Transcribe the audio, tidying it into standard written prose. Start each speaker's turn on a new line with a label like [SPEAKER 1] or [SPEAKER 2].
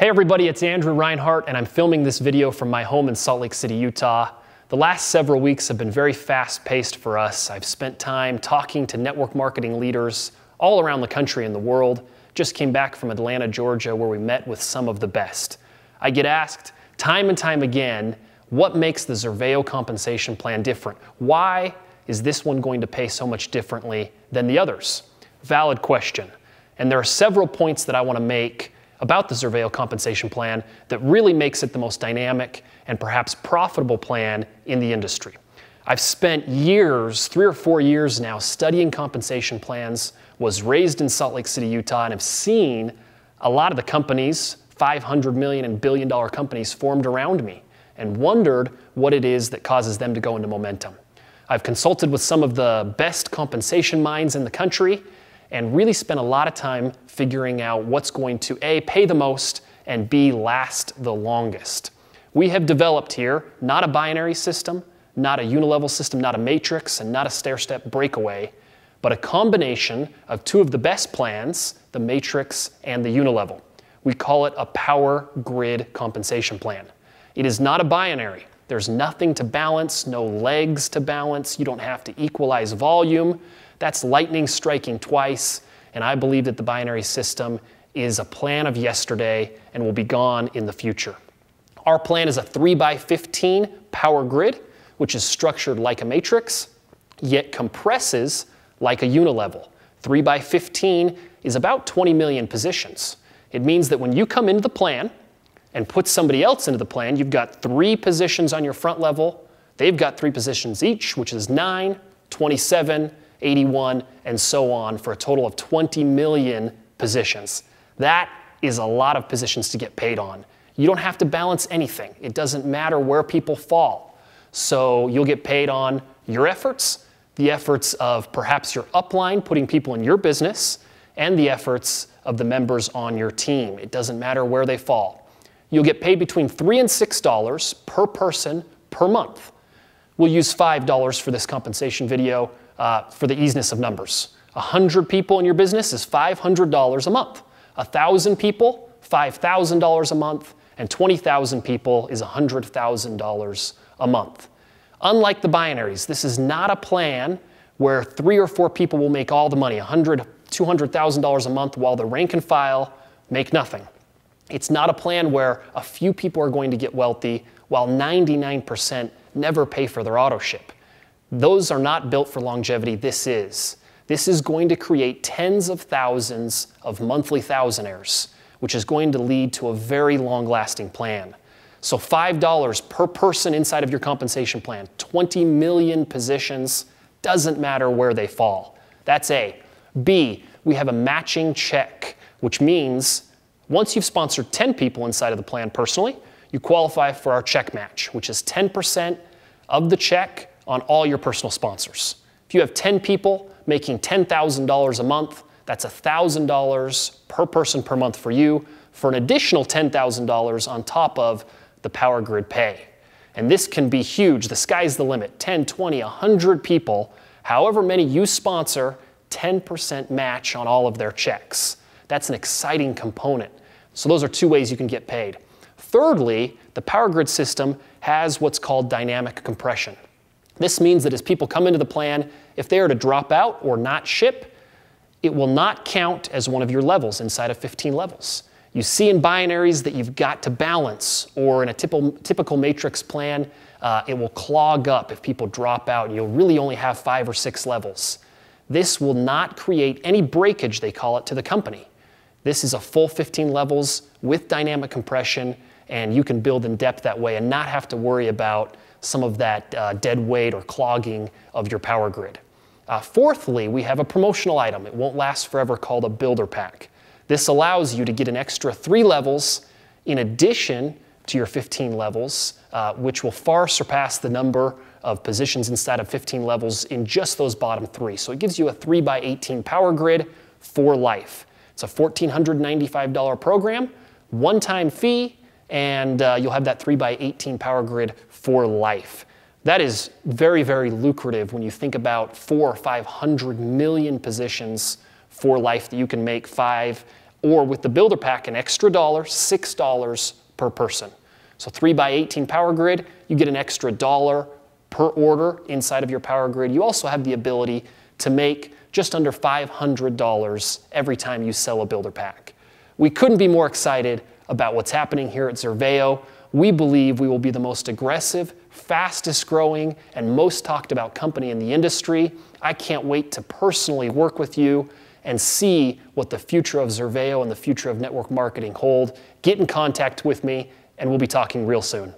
[SPEAKER 1] Hey everybody, it's Andrew Reinhardt, and I'm filming this video from my home in Salt Lake City, Utah. The last several weeks have been very fast-paced for us. I've spent time talking to network marketing leaders all around the country and the world. Just came back from Atlanta, Georgia, where we met with some of the best. I get asked time and time again, what makes the Xervéo compensation plan different? Why is this one going to pay so much differently than the others? Valid question. And there are several points that I want to make about the Xervéo compensation plan that really makes it the most dynamic and perhaps profitable plan in the industry. I've spent years, 3 or 4 years now, studying compensation plans, was raised in Salt Lake City, Utah, and have seen a lot of the companies, $500 million and billion-dollar companies, formed around me, and wondered what it is that causes them to go into momentum. I've consulted with some of the best compensation minds in the country, and really spent a lot of time figuring out what's going to A, pay the most, and B, last the longest. We have developed here not a binary system, not a unilevel system, not a matrix, and not a stair-step breakaway, but a combination of two of the best plans, the matrix and the unilevel. We call it a power grid compensation plan. It is not a binary. There's nothing to balance, no legs to balance. You don't have to equalize volume. That's lightning striking twice, and I believe that the binary system is a plan of yesterday and will be gone in the future. Our plan is a 3x15 power grid, which is structured like a matrix, yet compresses like a unilevel. 3x15 is about 20 million positions. It means that when you come into the plan and put somebody else into the plan, you've got 3 positions on your front level. They've got 3 positions each, which is 9, 27, 81, and so on, for a total of 20 million positions. That is a lot of positions to get paid on. You don't have to balance anything. It doesn't matter where people fall. So you'll get paid on your efforts, the efforts of perhaps your upline, putting people in your business, and the efforts of the members on your team. It doesn't matter where they fall. You'll get paid between $3 and $6 per person per month. We'll use $5 for this compensation video for the easiness of numbers. 100 people in your business is $500 a month. 1,000 people, $5,000 a month, and 20,000 people is $100,000 a month. Unlike the binaries, this is not a plan where 3 or 4 people will make all the money, $100,000, $200,000 a month, while the rank and file make nothing. It's not a plan where a few people are going to get wealthy while 99% never pay for their auto ship. Those are not built for longevity. This is. This is going to create tens of thousands of monthly thousandaires, which is going to lead to a very long-lasting plan. So $5 per person inside of your compensation plan, 20 million positions, doesn't matter where they fall. That's A. B, we have a matching check, which means once you've sponsored 10 people inside of the plan personally, you qualify for our check match, which is 10% of the check on all your personal sponsors. If you have 10 people making $10,000 a month, that's $1,000 per person per month for you, for an additional $10,000 on top of the power grid pay. And this can be huge. The sky's the limit. 10, 20, 100 people, however many you sponsor, 10% match on all of their checks. That's an exciting component. So those are 2 ways you can get paid. Thirdly, the power grid system has what's called dynamic compression. This means that as people come into the plan, if they are to drop out or not ship, it will not count as one of your levels inside of 15 levels. You see in binaries that you've got to balance, or in a typical matrix plan, it will clog up if people drop out, and you'll really only have 5 or 6 levels. This will not create any breakage, they call it, to the company. This is a full 15 levels with dynamic compression, and you can build in depth that way and not have to worry about some of that dead weight or clogging of your power grid. Fourthly, we have a promotional item. It won't last forever, called a builder pack. This allows you to get an extra 3 levels in addition to your 15 levels, which will far surpass the number of positions inside of 15 levels in just those bottom 3. So it gives you a 3x18 power grid for life. It's a $1,495 program, one-time fee, and you'll have that 3x18 power grid for life. That is very, very lucrative when you think about 400 or 500 million positions for life that you can make 5 or with the builder pack, an extra $6 per person. So 3x18 power grid, you get an extra $1 per order inside of your power grid. You also have the ability to make just under $500 every time you sell a builder pack. We couldn't be more excited about what's happening here at Xervéo. We believe we will be the most aggressive, fastest growing, and most talked about company in the industry. I can't wait to personally work with you and see what the future of Xervéo and the future of network marketing hold. Get in contact with me, and we'll be talking real soon.